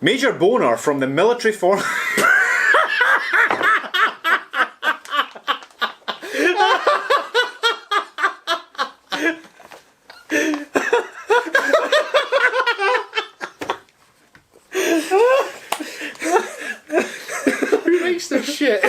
Major boner from the military form. Who makes this shit?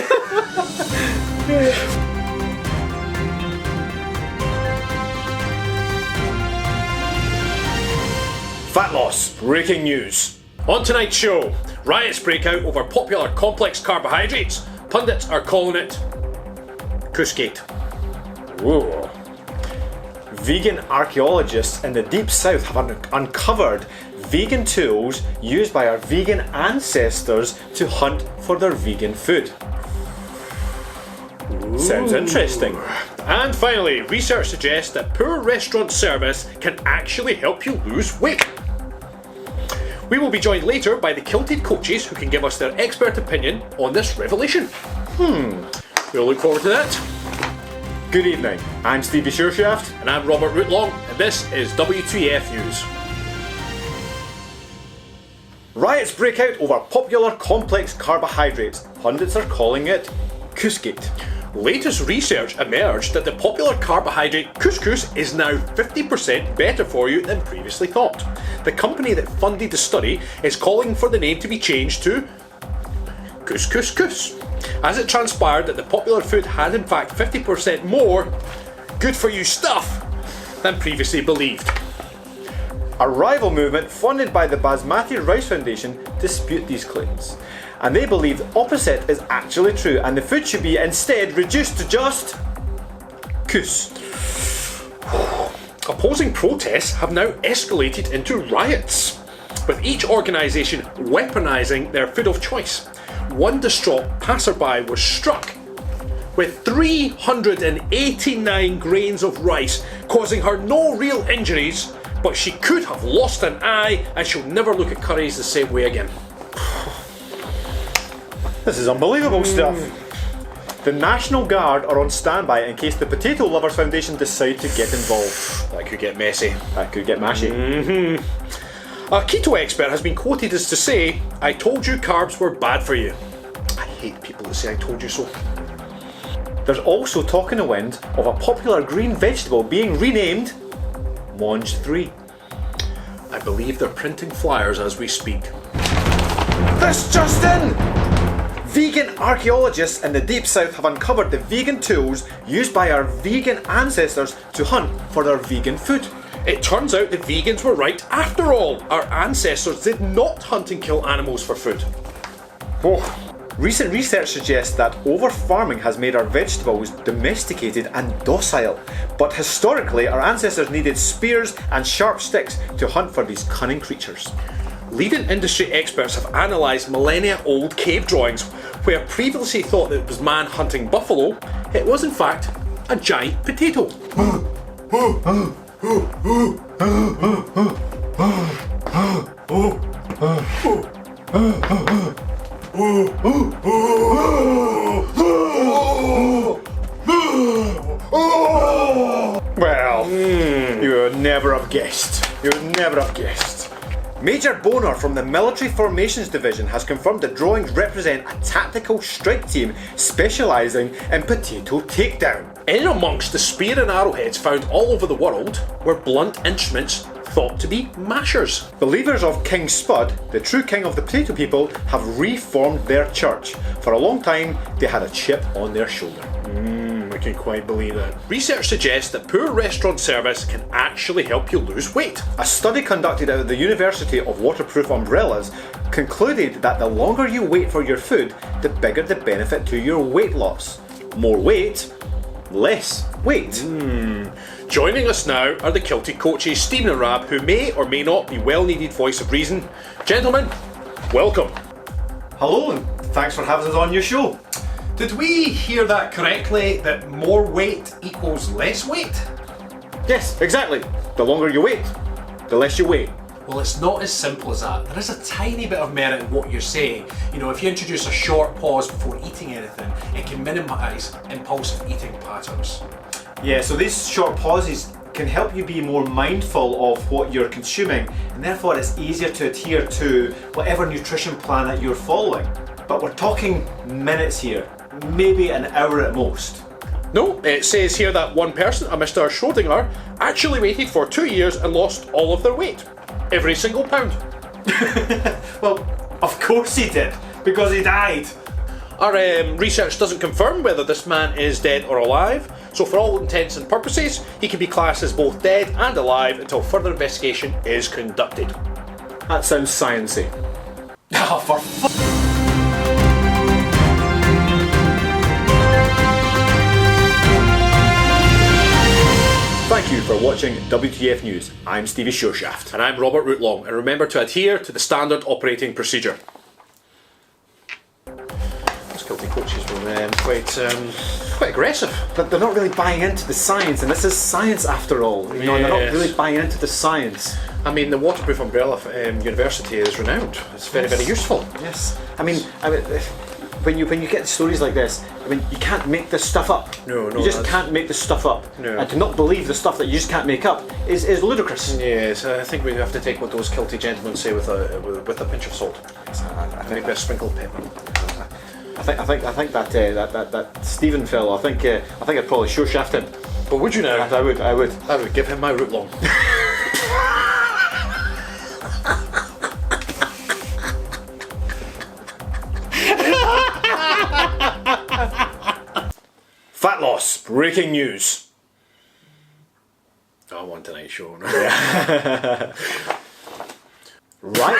Fat loss. Breaking news. On tonight's show, riots break out over popular complex carbohydrates. Pundits are calling it Couscous. Whoa. Vegan archaeologists in the deep south have uncovered vegan tools used by our vegan ancestors to hunt for their vegan food. Sounds interesting. And finally, research suggests that poor restaurant service can actually help you lose weight. We will be joined later by the Kilted coaches who can give us their expert opinion on this revelation. We'll look forward to that. Good evening. I'm Stevie Sureshaft. And I'm Robert Rootlong, and this is W2EF News. Riots break out over popular complex carbohydrates. Pundits are calling it Couscous. Latest research emerged that the popular carbohydrate Cous Cous is now 50% better for you than previously thought. The company that funded the study is calling for the name to be changed to Cous Cous. As it transpired that the popular food had in fact 50% more good for you stuff than previously believed. A rival movement funded by the Basmati Rice Foundation dispute these claims. And they believe the opposite is actually true and the food should be instead reduced to just Cous. Opposing protests have now escalated into riots, with each organisation weaponising their food of choice. One distraught passerby was struck with 389 grains of rice, causing her no real injuries, but she could have lost an eye and she'll never look at curries the same way again. This is unbelievable stuff. The National Guard are on standby in case the Potato Lovers Foundation decide to get involved. That could get messy. That could get mashy. A keto expert has been quoted as to say, "I told you carbs were bad for you." I hate people that say "I told you so." There's also talk in the wind of a popular green vegetable being renamed Monge 3. I believe they're printing flyers as we speak. This just in! Vegan archaeologists in the deep south have uncovered the vegan tools used by our vegan ancestors to hunt for their vegan food. It turns out the vegans were right after all. Our ancestors did not hunt and kill animals for food. Recent research suggests that over-farming has made our vegetables domesticated and docile, but historically our ancestors needed spears and sharp sticks to hunt for these cunning creatures. Leading industry experts have analysed millennia-old cave drawings where previously thought that it was man hunting buffalo. It was in fact a giant potato. Well, you would never have guessed. You would never have guessed. Major Boner from the Military Formations Division has confirmed the drawings represent a tactical strike team specialising in potato takedown. In amongst the spear and arrowheads found all over the world were blunt instruments thought to be mashers. Believers of King Spud, the true king of the potato people, have reformed their church. For a long time, they had a chip on their shoulder. I can quite believe that. Research suggests that poor restaurant service can actually help you lose weight. A study conducted at the University of Waterproof Umbrellas concluded that the longer you wait for your food, the bigger the benefit to your weight loss. More weight, less weight. Joining us now are the Kilted coaches Stevie and Rab, who may or may not be well-needed voice of reason. Gentlemen, welcome. Hello and thanks for having us on your show. Did we hear that correctly, that more weight equals less weight? Yes, exactly. The longer you wait, the less you weigh. Well, it's not as simple as that. There is a tiny bit of merit in what you're saying. You know, if you introduce a short pause before eating anything, it can minimise impulsive eating patterns. Yeah, so these short pauses can help you be more mindful of what you're consuming, and therefore it's easier to adhere to whatever nutrition plan that you're following. But we're talking minutes here, maybe an hour at most. No, it says here that one person, a Mr. Schrodinger, actually waited for 2 years and lost all of their weight. Every single pound. Well, of course he did, because he died. Our research doesn't confirm whether this man is dead or alive, so for all intents and purposes, he can be classed as both dead and alive until further investigation is conducted. That sounds sciencey. Oh, for Thank you for watching WTF News. I'm Stevie Sureshaft. And I'm Robert Rootlong, and remember to adhere to the standard operating procedure. Those Kilted coaches were quite aggressive. But they're not really buying into the science, and this is science after all. You know, they're not Yes. really buying into the science. I mean, the waterproof umbrella university is renowned. It's very, very useful. Yes. I mean, when you get stories like this, I mean, you can't make this stuff up. No, You just that's- can't make this stuff up. No. And to not believe the stuff that you just can't make up is ludicrous. Yes, I think we have to take what those Kilted gentlemen say with a pinch of salt. Maybe a sprinkled pepper. I think that Stephen fellow. I think I'd probably sure shaft him. But would you now? I would. I would give him my Rootlong. Fat loss. Breaking news. I want Tonight Show. Right.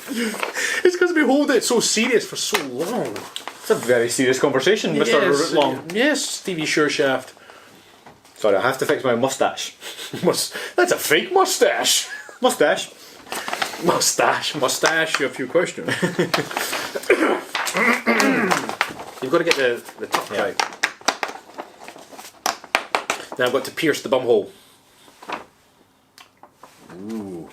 It's because we hold it so serious for so long. It's a very serious conversation, Mr. Rootlong. Yes, Stevie Sureshaft. Sorry, I have to fix my mustache. That's a fake mustache. Mustache. Mustache, you have a few questions. You've got to get the tuck right. Now I've got to pierce the bum hole. Ooh.